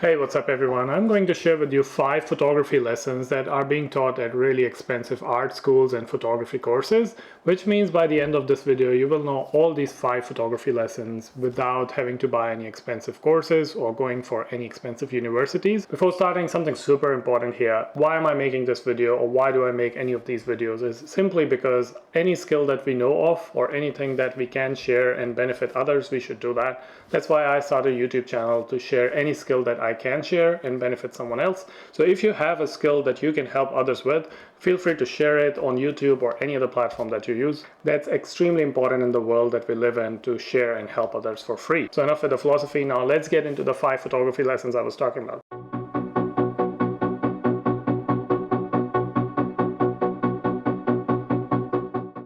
Hey, what's up everyone? I'm going to share with you 5 photography lessons that are being taught at really expensive art schools and photography courses, which means by the end of this video you will know all these 5 photography lessons without having to buy any expensive courses or going for any expensive universities. Before starting, something super important here. Why am I making this video, or why do I make any of these videos? Is simply because any skill that we know of or anything that we can share and benefit others, we should do that. That's why I started a YouTube channel, to share any skill that I can share and benefit someone else. So if you have a skill that you can help others with, feel free to share it on YouTube or any other platform that you use. That's extremely important in the world that we live in, to share and help others for free. So enough with the philosophy. Now let's get into the 5 photography lessons I was talking about.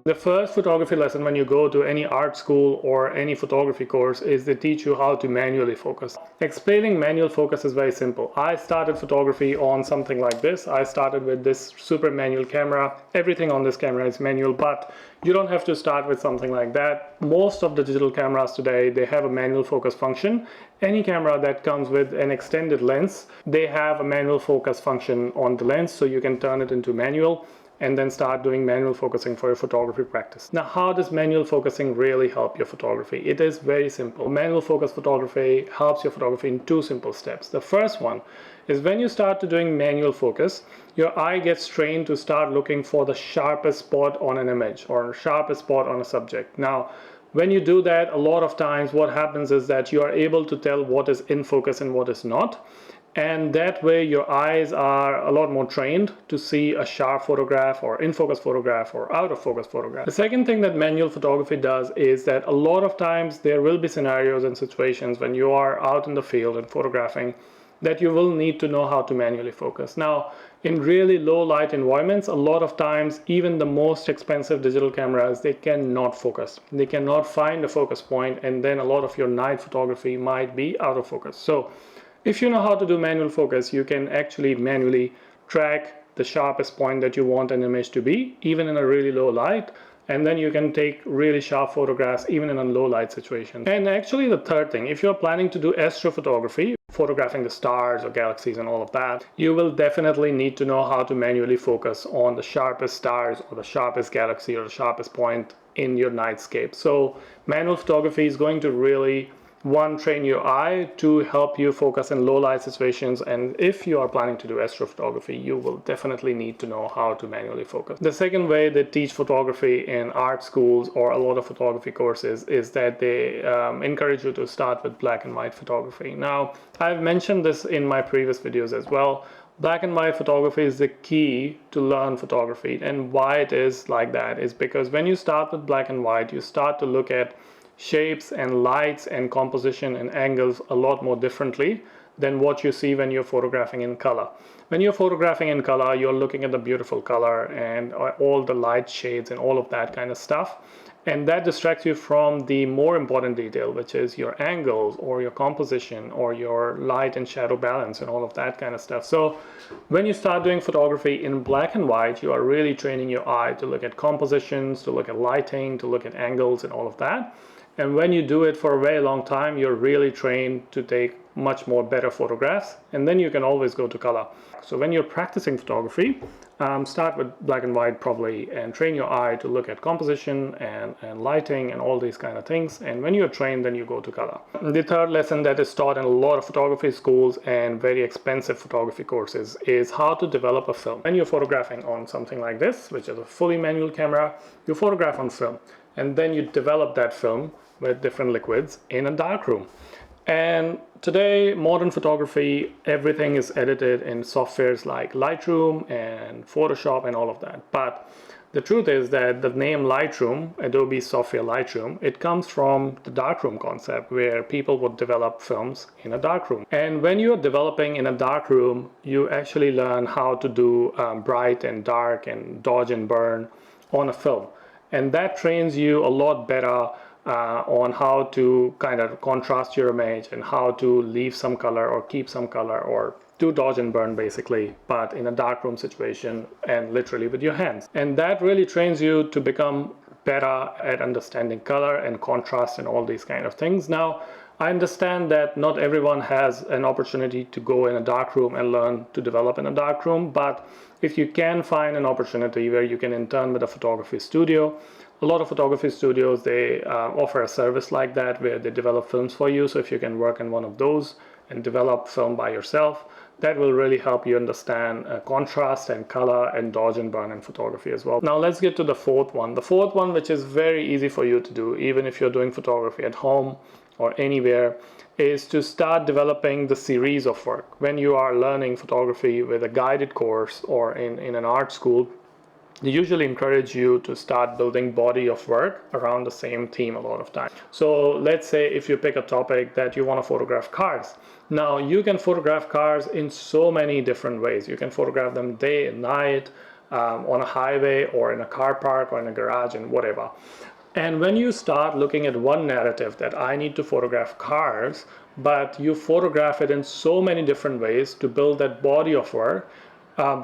The first photography lesson when you go to any art school or any photography course is they teach you how to manually focus. Explaining manual focus is very simple. I started photography on something like this. I started with this super manual camera. Everything on this camera is manual, but you don't have to start with something like that. Most of the digital cameras today, they have a manual focus function. Any camera that comes with an extended lens, they have a manual focus function on the lens, so you can turn it into manual and then start doing manual focusing for your photography practice. Now, how does manual focusing really help your photography? It is very simple. Manual focus photography helps your photography in 2 simple steps. The first one is when you start to doing manual focus, your eye gets trained to start looking for the sharpest spot on an image or sharpest spot on a subject. Now, when you do that, a lot of times what happens is that you are able to tell what is in focus and what is not. And that way your eyes are a lot more trained to see a sharp photograph or in focus photograph or out of focus photograph. The second thing that manual photography does is that a lot of times there will be scenarios and situations when you are out in the field and photographing that you will need to know how to manually focus. Now, in really low light environments, a lot of times even the most expensive digital cameras, they cannot focus. They cannot find a focus point, and then a lot of your night photography might be out of focus. So if you know how to do manual focus, you can actually manually track the sharpest point that you want an image to be, even in a really low light. And then you can take really sharp photographs even in a low light situation. And actually the third thing, if you're planning to do astrophotography, photographing the stars or galaxies and all of that, you will definitely need to know how to manually focus on the sharpest stars or the sharpest galaxy or the sharpest point in your nightscape. So manual photography is going to really train your eye to help you focus in low light situations, and if you are planning to do astrophotography, you will definitely need to know how to manually focus. The second way they teach photography in art schools or a lot of photography courses is that they encourage you to start with black and white photography. Now, I've mentioned this in my previous videos as well. Black and white photography is the key to learn photography, and why it is like that is because when you start with black and white, you start to look at shapes and lights and composition and angles a lot more differently than what you see when you're photographing in color. When you're photographing in color, you're looking at the beautiful color and all the light shades and all of that kind of stuff. And that distracts you from the more important detail, which is your angles or your composition or your light and shadow balance and all of that kind of stuff. So when you start doing photography in black and white, you are really training your eye to look at compositions, to look at lighting, to look at angles and all of that. And when you do it for a very long time, you're really trained to take much more better photographs, and then you can always go to color. So when you're practicing photography, start with black and white probably, and train your eye to look at composition and lighting and all these kind of things. And when you're trained, then you go to color. The third lesson that is taught in a lot of photography schools and very expensive photography courses is how to develop a film. When you're photographing on something like this, which is a fully manual camera, you photograph on film, and then you develop that film with different liquids in a darkroom. And today, modern photography, everything is edited in softwares like Lightroom and Photoshop and all of that. But the truth is that the name Lightroom, Adobe software Lightroom, it comes from the darkroom concept, where people would develop films in a darkroom. And when you're developing in a darkroom, you actually learn how to do bright and dark and dodge and burn on a film. And that trains you a lot better on how to kind of contrast your image and how to leave some color or keep some color, or do dodge and burn basically, but in a darkroom situation and literally with your hands. And that really trains you to become better at understanding color and contrast and all these kind of things. Now, I understand that not everyone has an opportunity to go in a dark room and learn to develop in a dark room, but if you can find an opportunity where you can intern with a photography studio, a lot of photography studios, they offer a service like that where they develop films for you. So if you can work in one of those and develop film by yourself, that will really help you understand contrast and color and dodge and burn in photography as well. Now let's get to the fourth one. The fourth one, which is very easy for you to do, even if you're doing photography at home or anywhere, is to start developing the series of work. When you are learning photography with a guided course or in an art school, they usually encourage you to start building body of work around the same theme a lot of time. So let's say if you pick a topic that you want to photograph cars. Now you can photograph cars in so many different ways. You can photograph them day and night, on a highway or in a car park or in a garage and whatever. And when you start looking at one narrative that I need to photograph cars, but you photograph it in so many different ways to build that body of work,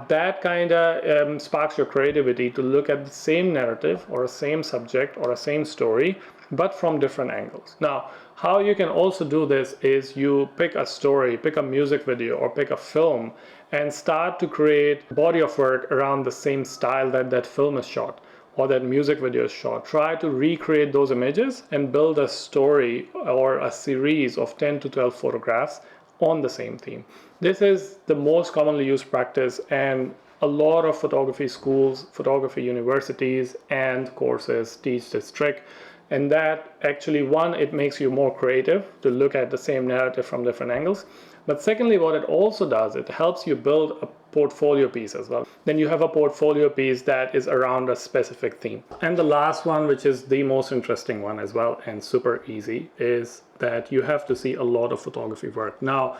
that kind of sparks your creativity to look at the same narrative or a same subject or a same story, but from different angles. Now, how you can also do this is you pick a story, pick a music video or pick a film and start to create body of work around the same style that that film is shot or that music video is shot. Try to recreate those images and build a story or a series of 10 to 12 photographs on the same theme. This is the most commonly used practice, and a lot of photography schools, photography universities and courses teach this trick. And that actually, one, it makes you more creative to look at the same narrative from different angles. But secondly, what it also does, it helps you build a portfolio piece as well. Then you have a portfolio piece that is around a specific theme. And the last one, which is the most interesting one as well and super easy, is that you have to see a lot of photography work. Now,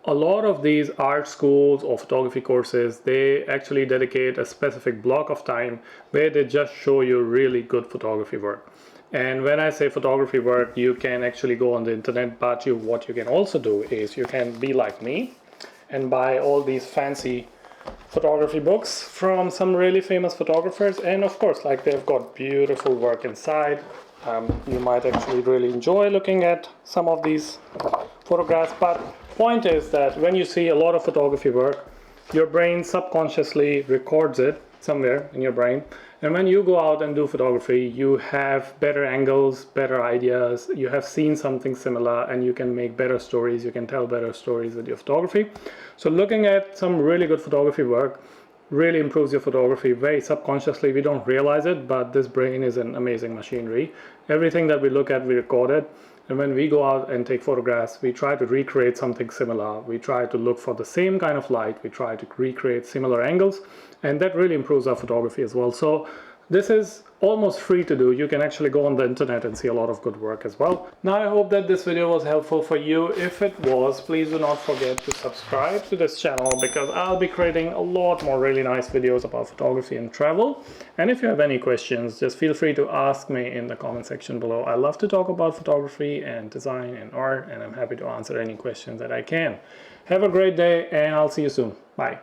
a lot of these art schools or photography courses, they actually dedicate a specific block of time where they just show you really good photography work. And when I say photography work, you can actually go on the internet, but what you can also do is you can be like me and buy all these fancy photography books from some really famous photographers. And of course, like, they've got beautiful work inside. You might actually really enjoy looking at some of these photographs. But point is that when you see a lot of photography work, your brain subconsciously records it somewhere in your brain. And when you go out and do photography, you have better angles, better ideas, you have seen something similar, and you can make better stories, you can tell better stories with your photography. So looking at some really good photography work really improves your photography very subconsciously. We don't realize it, but this brain is an amazing machinery. Everything that we look at, we record it. And when we go out and take photographs, we try to recreate something similar. We try to look for the same kind of light. We try to recreate similar angles, and that really improves our photography as well. So this is almost free to do. You can actually go on the internet and see a lot of good work as well. Now, I hope that this video was helpful for you. If it was, please do not forget to subscribe to this channel, because I'll be creating a lot more really nice videos about photography and travel. And if you have any questions, just feel free to ask me in the comment section below. I love to talk about photography and design and art, and I'm happy to answer any questions that I can. Have a great day, and I'll see you soon. Bye.